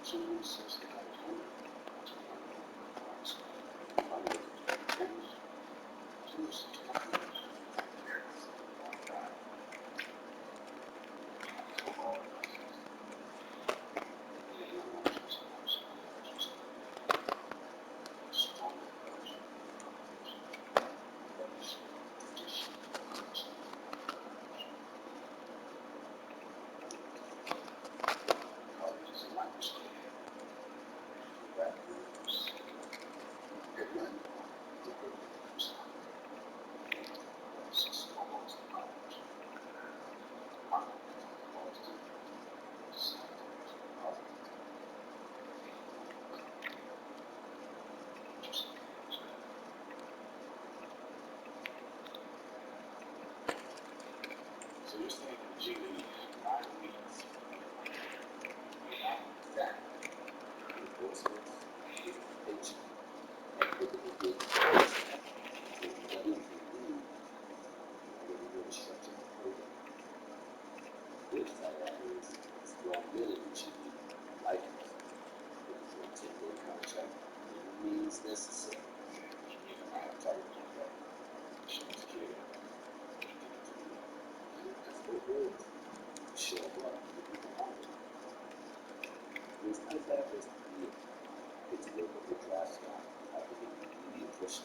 So you're saying G, 9 weeks, that enforcement, education, and critical good, structure the program. Which that is your ability to like it. For a 10-day contract, it means necessary. I have tried to do that. Insurance carrier. That's what it is. Show up. It's not bad as to be it's a little bit of last guy. I think it can be a push.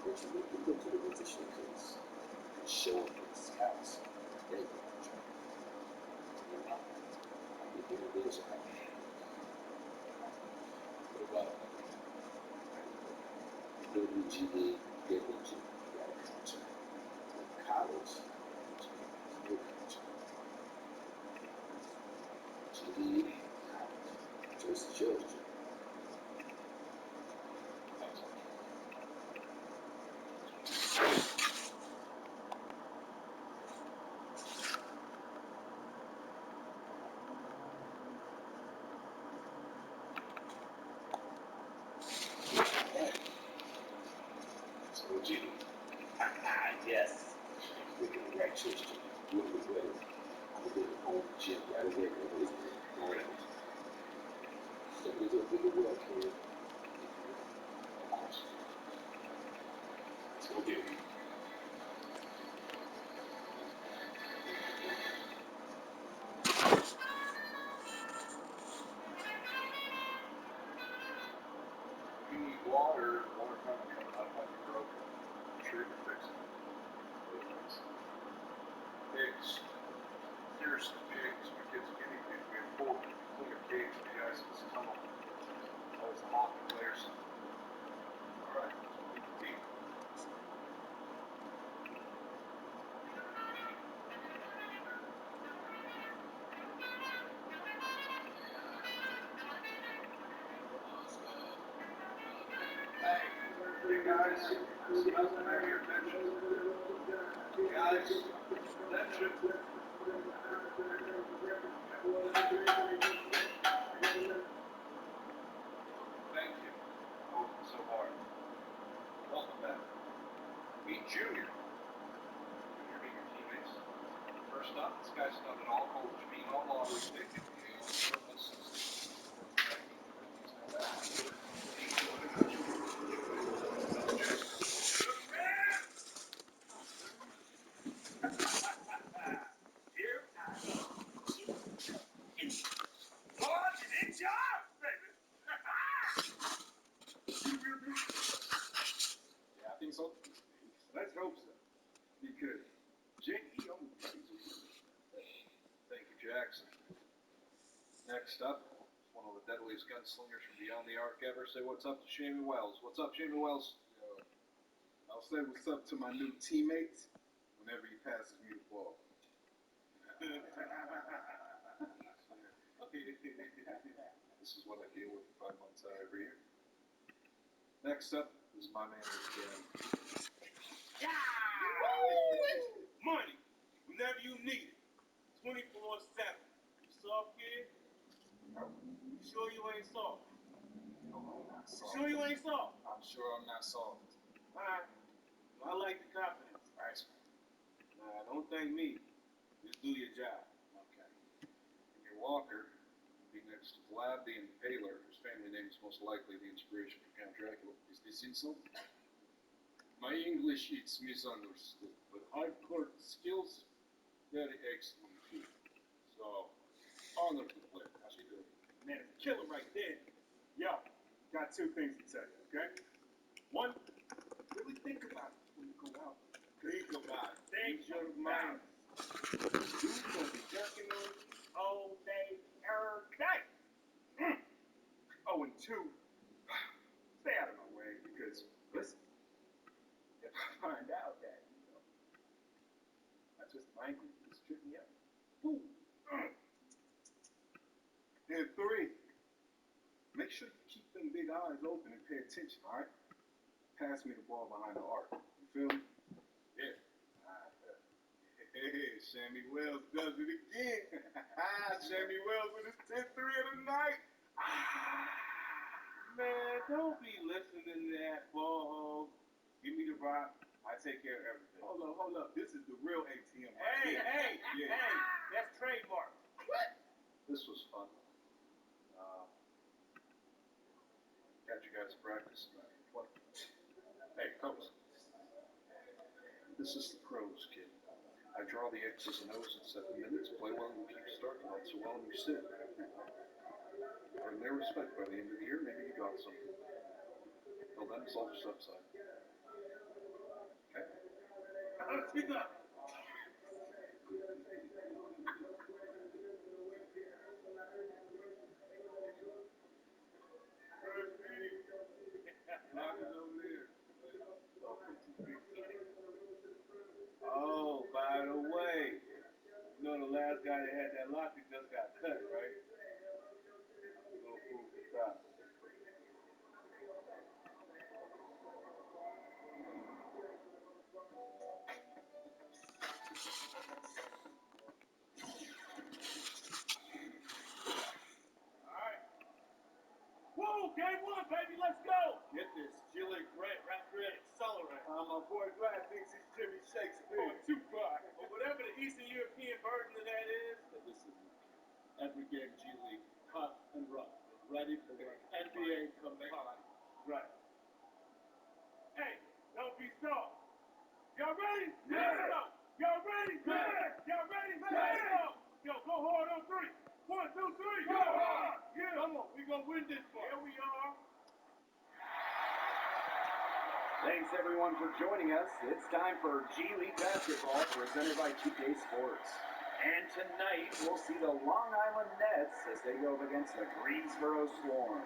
But you can go to the position case and show up in this house. Then you can try. You know, I think it is a what about WGA, WG, got a contract. College, no contract. GD, college. Choice is yours. So, GD. Yes. We can write church to you. We'll be ready. I'm going to go home gym right away. All right. So we do good work here. Let's go get it. You need water coming out of your broken. I'm sure you can fix it. Pigs. Seriously, pigs. My kids are guinea pigs. We have 4 clear cage. The guys in this tunnel. Always hopping players. Alright. Deep. Hey guys, see nothing I hear mentioned. Guys, attention. Thank you. Working so hard. Welcome back. Meet Junior. Junior, meet your teammates. First up, this guy's done it all coach, being all lottery ticket. Yeah, I think so. Let's hope so. Because J.E. owns Thank you, Jackson. Next up, one of the deadliest gunslingers from beyond the arc ever. Say what's up to Shamey Wells. What's up, Shamey Wells? Yo, I'll say what's up to my new teammates whenever he passes me the ball. This is what I deal with 5 months out every year. Next up is my man, Dan. Money, whenever you need it. 24/7. You soft, kid? You sure you ain't soft? No, I'm not You soft. sure you ain't soft? I'm sure I'm not soft. Alright. Well, I like the confidence. Nice. Nah, don't thank me. Just do your job. Okay. And your walker will be next next to Vlad the Impaler, whose family name is most likely the inspiration for Count Dracula. Is this insult? My English is misunderstood, but hardcore skills, very excellent too. So, honor to play. How's she doing? Man, it's a killer right there. Yo, got two things to tell you, okay? One, really think about it when you go out. Think about it. Use your mind. Dude's gonna be jerking on you all day, every day. Oh, and two, stay out of my way because, listen, if I find out that, I twist my ankle, it's tripping me up. Ooh. And three, make sure you keep them big eyes open and pay attention, all right? Pass me the ball behind the arc. You feel me? Yeah. Hey, Sammy Wells does it again. Sammy Wells with his 10th 3 of the night. Man, don't be listening to that ball. Give me the rock. I take care of everything. Hold up. This is the real ATM. Hey, that's trademark. What? This was fun. Got you guys practice. Hey, coach. This is the pros, kid. I draw the X's and O's and set the minutes. Play well and keep starting. Not so well and you sit. Earn their respect by the end of the year. Maybe you got something. Till then, it's all just upside. Okay? Speak up. Oh, by the way, you know the last guy that had that locker just got cut, right? Little food for thought. Alright. Whoa, game one, baby, let's go! Get this, Chili Grant, Raptor Accelerant. My boy Glad thinks he's Jimmy Shakespeare. Oh, too far. Or whatever the Eastern European version of that is. Listen, every game G League, hot and rough, ready for the NBA comeback. Right. Hey, don't be soft. Y'all ready? Yeah. Y'all ready? Yeah. Y'all ready? Yeah. Yo, go hard on three. 1, 2, 3. Go hard. Yeah. Come on, we gonna win this one. Here we are. Thanks everyone for joining us. It's time for G League Basketball presented by 2K Sports. And tonight we'll see the Long Island Nets as they go up against the Greensboro Swarm.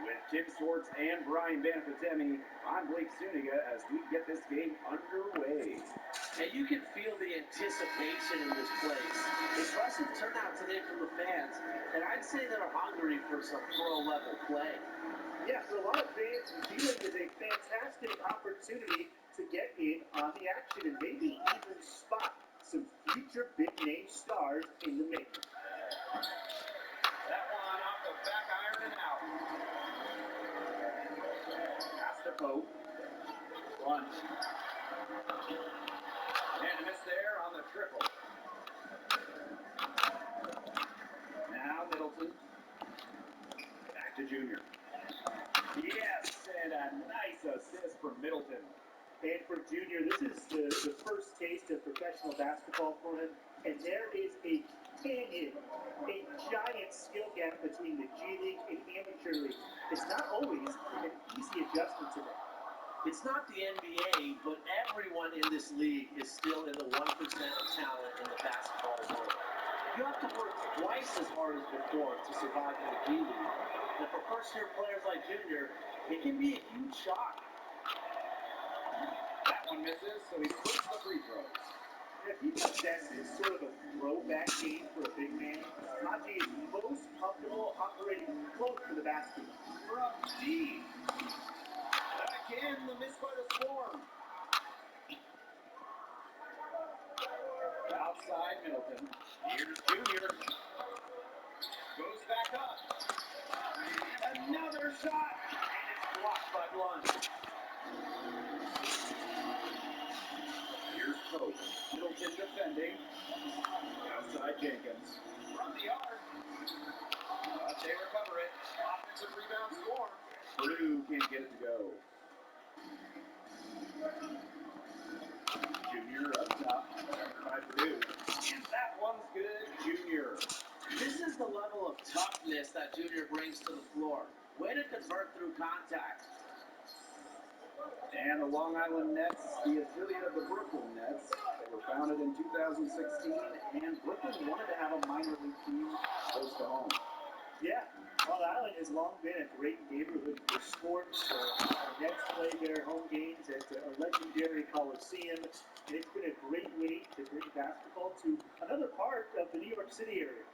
With Tim Swartz and Brian Banafitemi, I'm Blake Zuniga as we get this game underway. And you can feel the anticipation in this place. Impressive turnout today from the fans, and I'd say they're hungry for some pro-level play. Yeah, for a lot of fans, G-League is a fantastic opportunity to get in on the action and maybe even spot some future big-name stars in the making. That one off the back iron and out. Pass to Pope. Lunch. And a miss there on the triple. Now Middleton. Back to Junior. Yes, and a nice assist for Middleton. And for Junior, this is the first taste of professional basketball for him, and there is a canyon, a giant skill gap between the G League and amateur league. It's not always an easy adjustment to that. It's not the NBA, but everyone in this league is still in the 1% of talent in the basketball world. You have to work twice as hard as before to survive in the G League. And for first-year players like Junior, it can be a huge shock. That one misses, so he splits the free throws. If he possesses sort of a throwback game for a big man, Haji is most comfortable operating close to the basket. From deep. Again, the miss by the Swarm. Outside Middleton. Here's Junior. Goes back up. Another shot. And it's blocked by Blunt. Here's Pope. Middleton defending. Outside Jenkins. From the arc. They were offensive rebound score. Purdue can't get it to go. Junior up top, by Purdue. And that one's good, Junior. This is the level of toughness that Junior brings to the floor. Way to convert through contact. And the Long Island Nets, the affiliate of the Brooklyn Nets. They were founded in 2016, and Brooklyn wanted to have a minor league team close to home. Yeah, Long Island has long been a great neighborhood for sports. Nets play their home games at a legendary Coliseum, and it's been a great way to bring basketball to another part of the New York City area.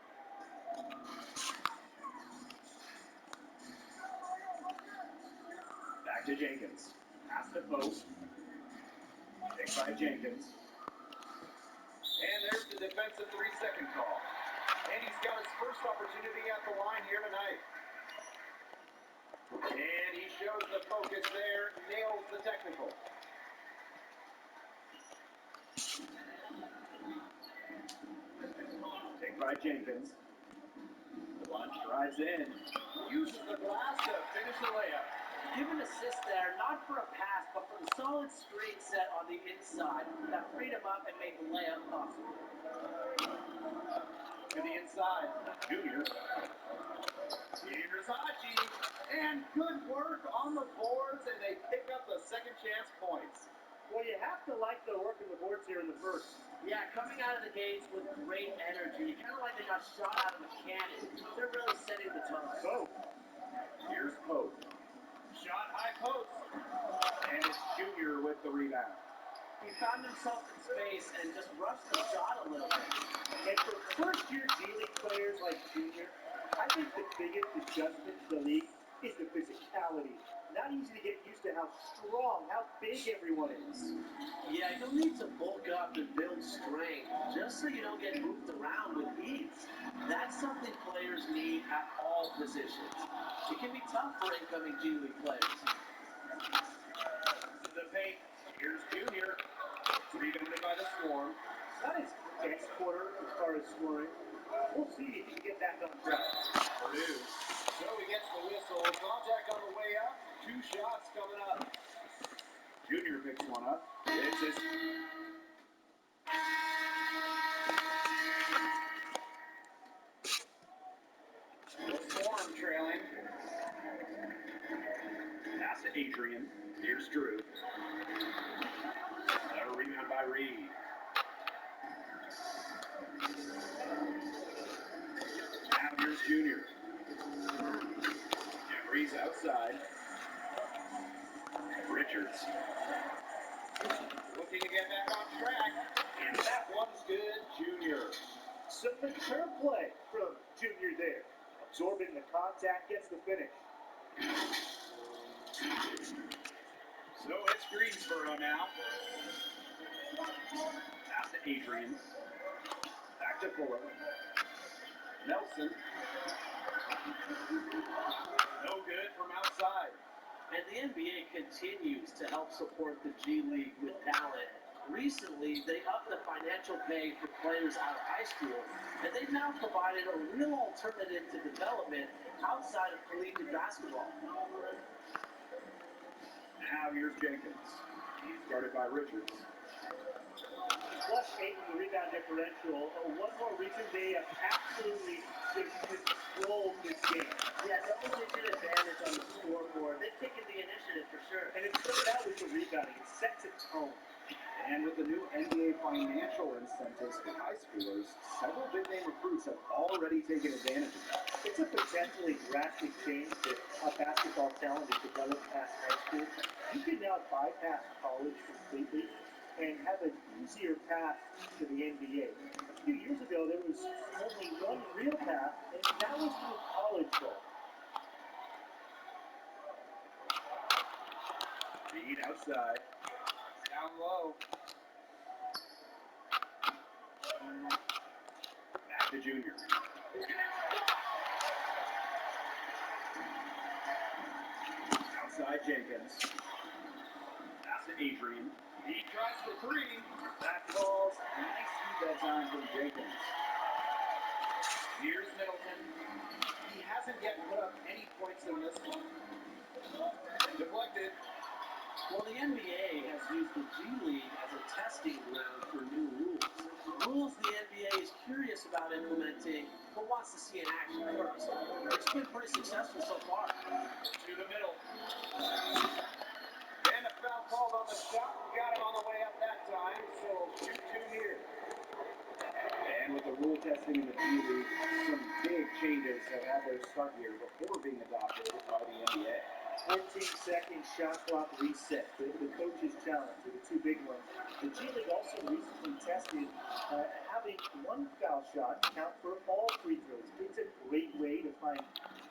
Back to Jenkins. Pass to Post. Picked by Jenkins. And there's the defensive 3-second call. And he's got his first opportunity at the line here tonight. And he shows the focus there, nails the technical. Picked by Jenkins. Lunch drives in. Uses the glass to finish the layup. Give an assist there, not for a pass, but for the solid screen set on the inside that freed him up and made the layup possible. To the inside, Junior. Versace. And good work on the boards, and they pick up the second chance points. Well, you have to like the work of the boards here in the first. Yeah, coming out of the gates with great energy. Kind of like they got shot out of a cannon. They're really setting the tone. So, Here's Pope. Shot high post. And it's Junior with the rebound. He found himself in space and just rushed the shot a little bit. and for first-year G-League players like Junior, I think the biggest adjustment to the league is the physicality. Not easy to get used to how strong, how big everyone is. Yeah, you'll need to bulk up and build strength just so you don't get moved around with ease. That's something players need at all positions. It can be tough for incoming G League players. To the paint. Here's Junior. Rebounded by the Swarm. Not his best quarter as far as scoring. We'll see if he can get back on track. Purdue. So he gets the whistle. Contact on the way up. 2 shots coming up. Junior picks one up. It's his. The Swarm trailing. Pass to Adrian. Here's Drew. A rebound by Reed. Now here's Junior. Jeffries outside. Richards. Looking to get back on track. And that one's good, Junior. Some mature play from Junior there. Absorbing the contact, gets the finish. So it's Greensboro now. Pass to Adrian. Back to Fuller. Nelson. No good from outside. And the NBA continues to help support the G League with talent. Recently, they upped the financial pay for players out of high school, and they've now provided a real alternative to development outside of collegiate basketball. Now here's Jenkins. He's guarded by Richards. Plus 8 in the rebound differential. One more reason they have absolutely controlled this game. Yeah, double-digit advantage on the scoreboard. They've taken the initiative for sure. And it started out with the rebounding. It sets a tone. And with the new NBA financial incentives for high schoolers, several big-name recruits have already taken advantage of that. It's a potentially drastic change to how basketball talent is developed past high school. You can now bypass college completely and have an easier path to the NBA. A few years ago, there was only one real path, and that was through college ball. Reed outside. Down low. Back to Junior. Outside Jenkins. Pass to Adrian. He tries for 3. That falls. Nice feed that time from Jenkins. Here's Middleton. He has hasn't yet put up any points in this one. Deflected. Well, the NBA has used the G League as a testing ground for new rules. Rules the NBA is curious about implementing, but wants to see in action first. It's been pretty successful so far. To the middle. And a foul called on the shot. Got him on the way up that time, so 2-2 here. And with the rule testing in the G League, some big changes have had their start here before being adopted by the NBA. 14-second shot clock reset. The coach's challenge are the two big ones. The G League also recently tested having one foul shot count for all free throws. It's a great way to find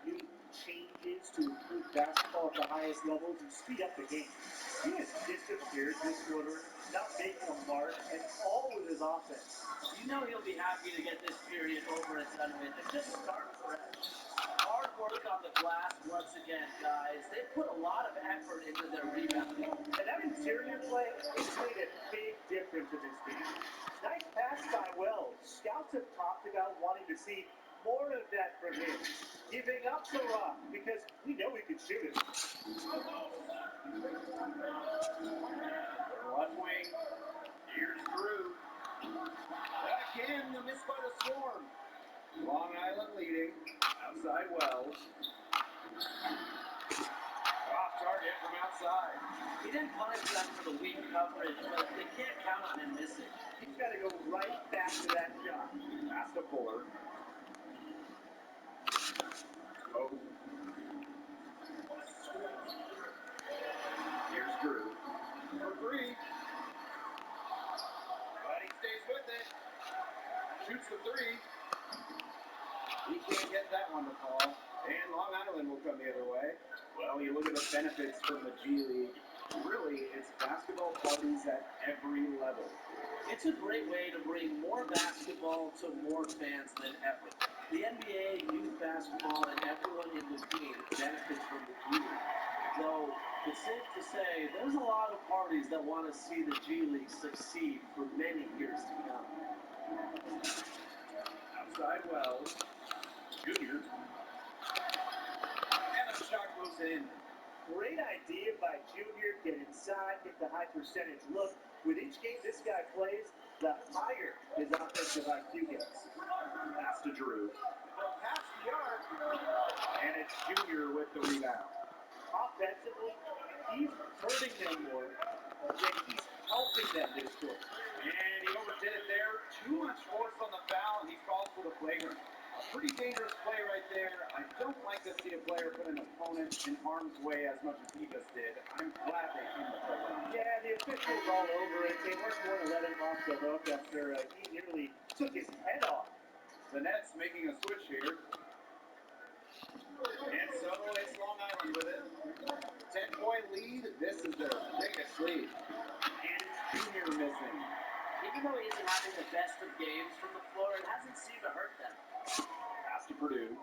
new changes to improve basketball at the highest levels and speed up the game. He has disappeared this quarter, not making a mark, and all with his offense. You know he'll be happy to get this period over and done with and just start fresh. Hard work on the glass once again, guys. They put a lot of effort into their rebounding. And that interior play, it's made a big difference in this game. Nice pass by Wells. Scouts have talked about wanting to see more of that from him. Giving up the rock because we know he can shoot it. Left wing. Here's Drew. Again, the miss by the Swarm. Long Island leading. Outside Wells. Off target from outside. He didn't punish them for the weak coverage, but they can't count on him missing. He's got to go right back to that shot. Pass to Fuller. Oh. Here's Drew. For three. But he stays with it. Shoots the three. He can't get that one to fall. And Long Island will come the other way. Well, you look at the benefits from the G League. Really, it's basketball parties at every level. It's a great way to bring more basketball to more fans than ever. The NBA, youth basketball, and everyone in between benefits from the G League. Though, it's safe to say, there's a lot of parties that want to see the G League succeed for many years to come. Outside Wells. Junior. And the shot goes in. Great idea by Junior. Get inside, get the high percentage look. With each game this guy plays, the higher his offensive IQ gets. Pass to Drew. Past the arc. And it's Junior with the rebound. Offensively, he's hurting them more than he's helping them this quarter. And he overdid it there. Too much force on the foul, and he calls for the flagrant. A pretty dangerous play right there. I don't like to see a player put an opponent in harm's way as much as he just did. I'm glad they came to play around. Yeah, the officials all over it. They weren't going to let him off the hook after he nearly took his head off. The Nets making a switch here. And so it's Long Island with it. 10-point lead. This is their biggest lead. And it's Junior missing. Even though he isn't having the best of games from the floor, it hasn't seemed to hurt them. Pass to Purdue.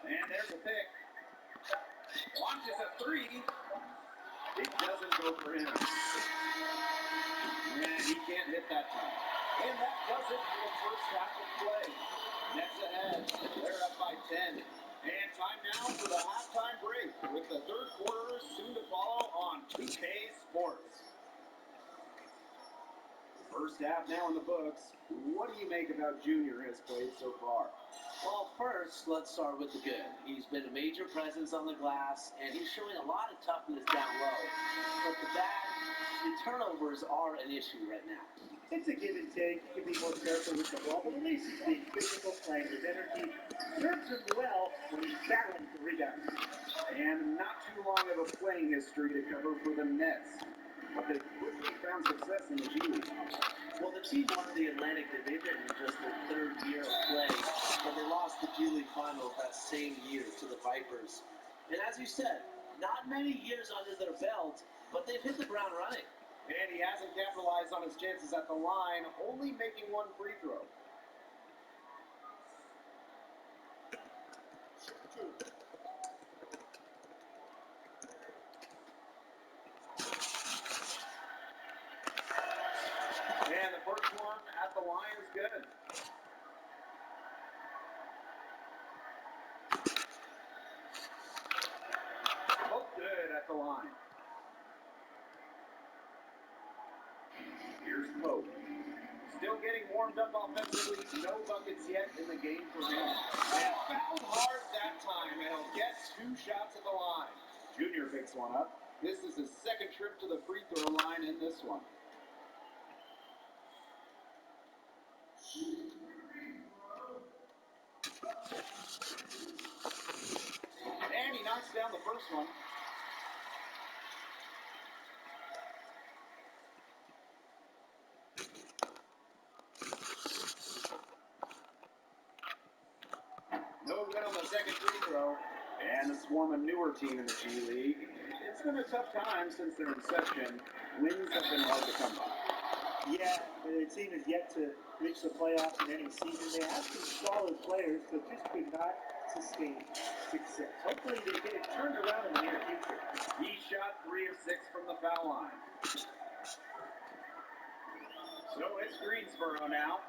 And there's a pick. Launches a three. It doesn't go for him. And he can't hit that time. And that does it for the first half of play. Nets ahead. They're up by 10. And time now for the halftime break with the third quarter soon to follow on 2K Sports. First half now in the books. What do you make about Junior has played so far? Well, first, let's start with the good. He's been a major presence on the glass, and he's showing a lot of toughness down low. But the bad, the turnovers are an issue right now. It's a give and take. You can be more careful with the ball, but at least he's being physical, playing with energy. Serves him well when he's battling for rebounds. And not too long of a playing history to cover for the Nets. But they quickly found success in the G League. Well, the team won the Atlantic Division in just their third year of play, but they lost the G League Finals that same year to the Vipers. And as you said, not many years under their belt, but they've hit the ground running. And he hasn't capitalized on his chances at the line, only making one free throw. And the first one at the line is good. Both good at the line. Here's Pope. Still getting warmed up offensively. No buckets yet in the game for him. And fouled hard that time, and he'll get 2 shots at the line. Junior picks one up. This is his second trip to the free throw line in this one. And he knocks down the first one. No good on the second free throw. And the Swarm, a newer team in the G League. It's been a tough time since their inception. Wins have been hard to come by. Yeah, the team has yet to reach the playoffs in any season. They have some solid players, but just could not sustain success. Hopefully they get it turned around in the near future. He shot 3 of 6 from the foul line. So it's Greensboro now.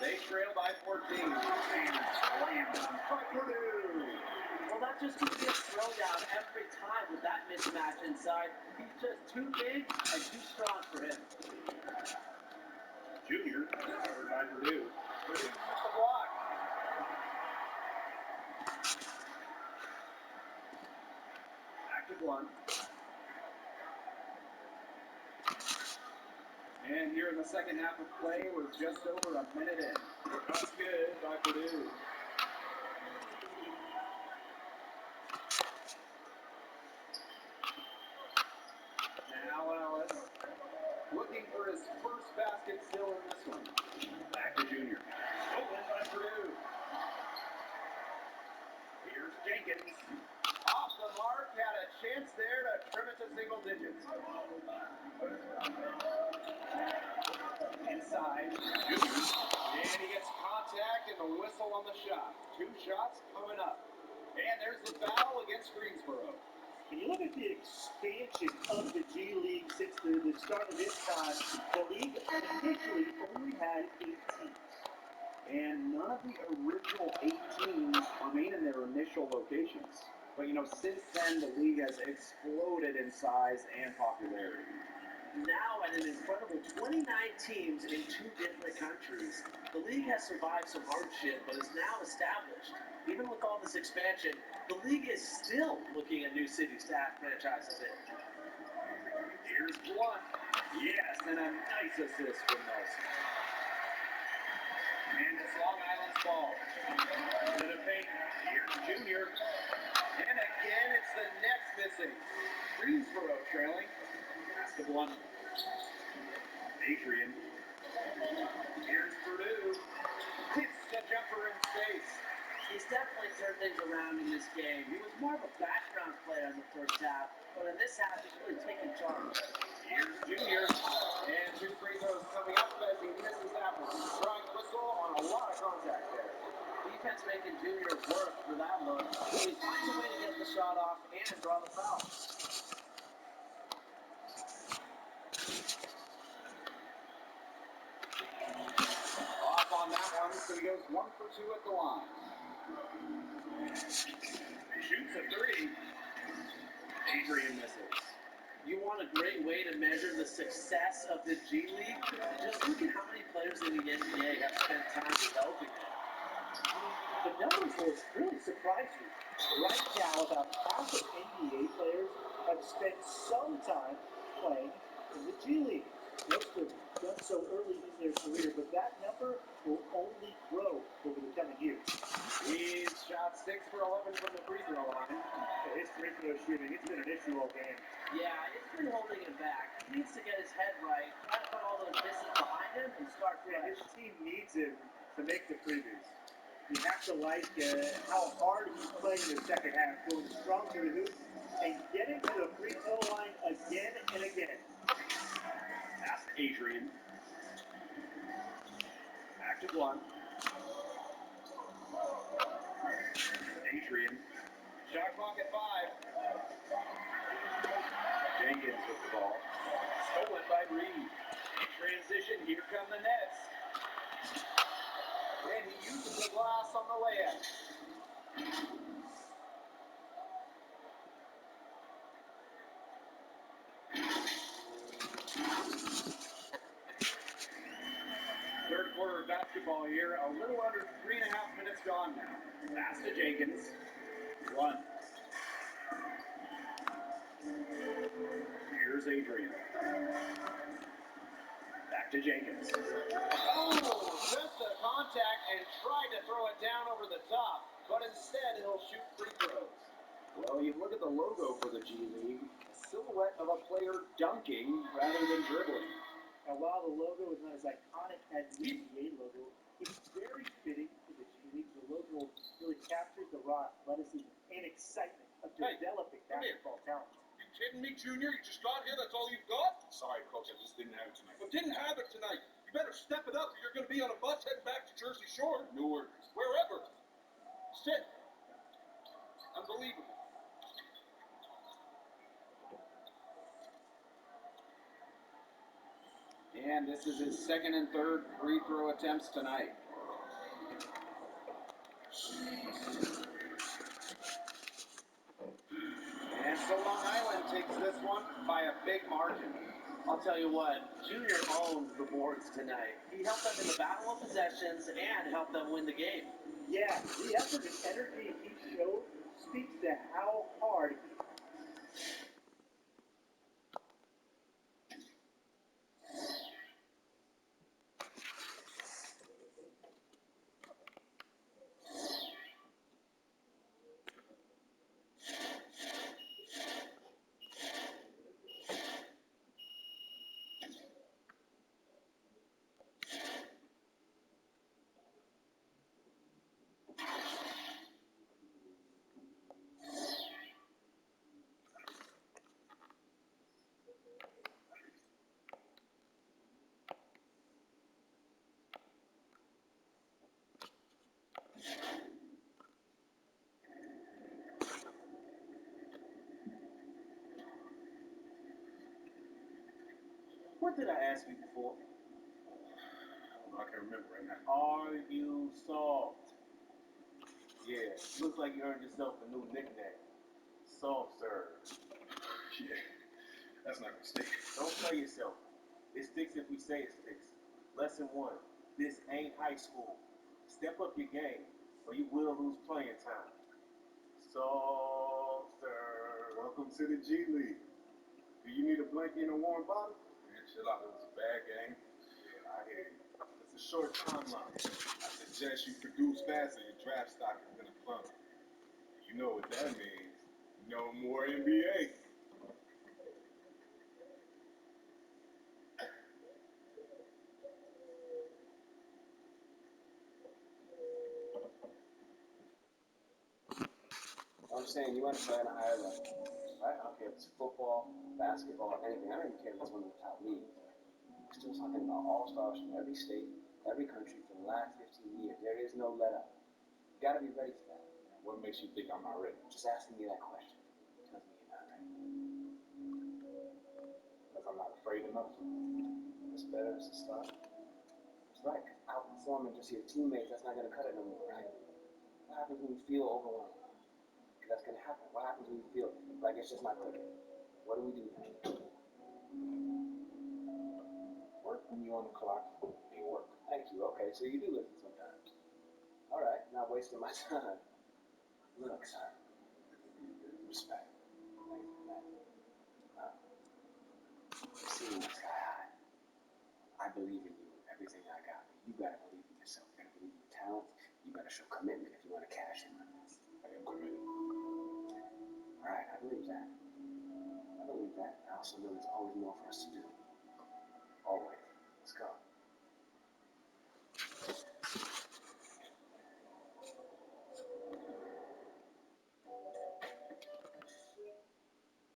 They trail by 14. And slammed on by Purdue. Well, that just could be a throwdown every time with that mismatch inside. He's just too big and too strong for him. Junior, covered by Purdue. Purdue with the block. Active one. And here in the second half of play, we're just over a minute in. That's good by Purdue. Now Ellis, looking for his first basket still in this one. Back to Junior. Open by Purdue. Here's Jenkins. Off the mark, had a chance there to trim it to single digits. Inside, Junior. And he gets contact and the whistle on the shot. 2 shots coming up. And there's the foul against Greensboro. When you look at the expansion of the G League since the start of this time, the league initially only had 8 teams. And none of the original 8 teams remain in their initial locations. But since then, the league has exploded in size and popularity. Now at an incredible 29 teams in 2 different countries, the league has survived some hardship but is now established. Even with all this expansion, the league is still looking at new cities to add franchises in. Here's Blunt. Yes, and a nice assist from Nelson. And it's Long Island's ball. To the paint. Here's Junior. And again, it's the Nets missing. Greensboro trailing. Pass to Blunt. Adrian. Here's Purdue. Hits the jumper in space. He's definitely turned things around in this game. He was more of a background player in the first half, but in this half, he's really taking charge. Here's Junior. And 2 free throws coming up as he misses that one. Drawing whistle on a lot of contact there. Defense making Junior work for that look. He finds a way to get the shot off and draw the foul. Off on that one, so he goes 1 for 2 at the line. Shoots a 3. Adrian misses. You want a great way to measure the success of the G League? Just look at how many players in the NBA have spent time developing it. The numbers will really surprise you. Right now, about half of NBA players have spent some time playing in the G League. Most have done so early in their career, but that number will only grow over the coming years. He's shot 6 for 11 from the free throw line. His free throw shooting, it's been an issue all game. Yeah, it's been holding him back. He needs to get his head right, try to put all those misses behind him, and start Yeah, fresh. his team needs him to make the previews. You have to like how hard he's playing in the second half, going strong to the hoop and getting to the free throw line again and again. Pass to Adrian. Back to Blunt. Adrian. Shot clock at 5. Jenkins with the ball. Stolen by Reed. transition, here come the Nets. And he uses the glass on the layup. Third quarter of basketball here, a little under 3.5 minutes gone now. Pass to Jenkins. One. Here's Adrian. Back to Jenkins. Oh, just the contact and tried to throw it down over the top, but instead he'll shoot free throws. Well, you look at the logo for the G League, a silhouette of a player dunking rather than dribbling. And while the logo is not as iconic as the NBA logo, it's very fitting to the G League. The logo really captures the raw athleticism and excitement of developing basketball talent. You kidding me, Junior? You just got here? That's all you've got? Sorry, Coach, I just didn't have it tonight. Well, didn't have it tonight. You better step it up or you're going to be on a bus heading back to Jersey Shore. Newark. Wherever. Sit. Unbelievable. And this is his second and third free throw attempts tonight. And so Long Island takes this one by a big margin. I'll tell you what, Junior owned the boards tonight. He helped them in the battle of possessions and helped them win the game. Yeah, the effort and energy he showed speaks to how hard What did I ask you before? I can't remember right now. Are you soft? Yeah, looks like you earned yourself a new nickname. Soft serve. Yeah, that's not going to stick. Don't play yourself. It sticks if we say it sticks. Lesson 1. This ain't high school. Step up your game, or you will lose playing time. Soft serve. Welcome to the G League. Do you need a blanket and a warm bottle? Man, chill out. It was a bad game. Yeah, I hear you. It's a short timeline. I suggest you produce fast or your draft stock is going to plummet. You know what that means. No more NBA. I'm saying you want to play at a higher level, right? I don't care if it's football, basketball, anything. I don't even care if it's one of the top leagues. We're still talking about all-stars from every state, every country for the last 15 years. There is no let up. You got to be ready for that. What makes you think I'm not ready? Just asking me that question tells me you're not ready. Because I'm not afraid enough. It's better as a start. That's right. Outperforming just your teammates, that's not going to cut it no more, right? What happens when you feel overwhelmed? Because that's going to happen. What happens when you feel like it's just not clicking? What do we do then? Work when you're on the clock. Ain't work. Thank you. Okay, so you do listen sometimes. All right, not wasting my time. Look, son. Respect. Thank you for that. See, Sky High. I believe in you and everything I got. You gotta believe in yourself. You gotta believe in your talent. You gotta show commitment if you want to cash in on this. I am committed. All right, I believe that. I believe that. I also know there's always more for us to do.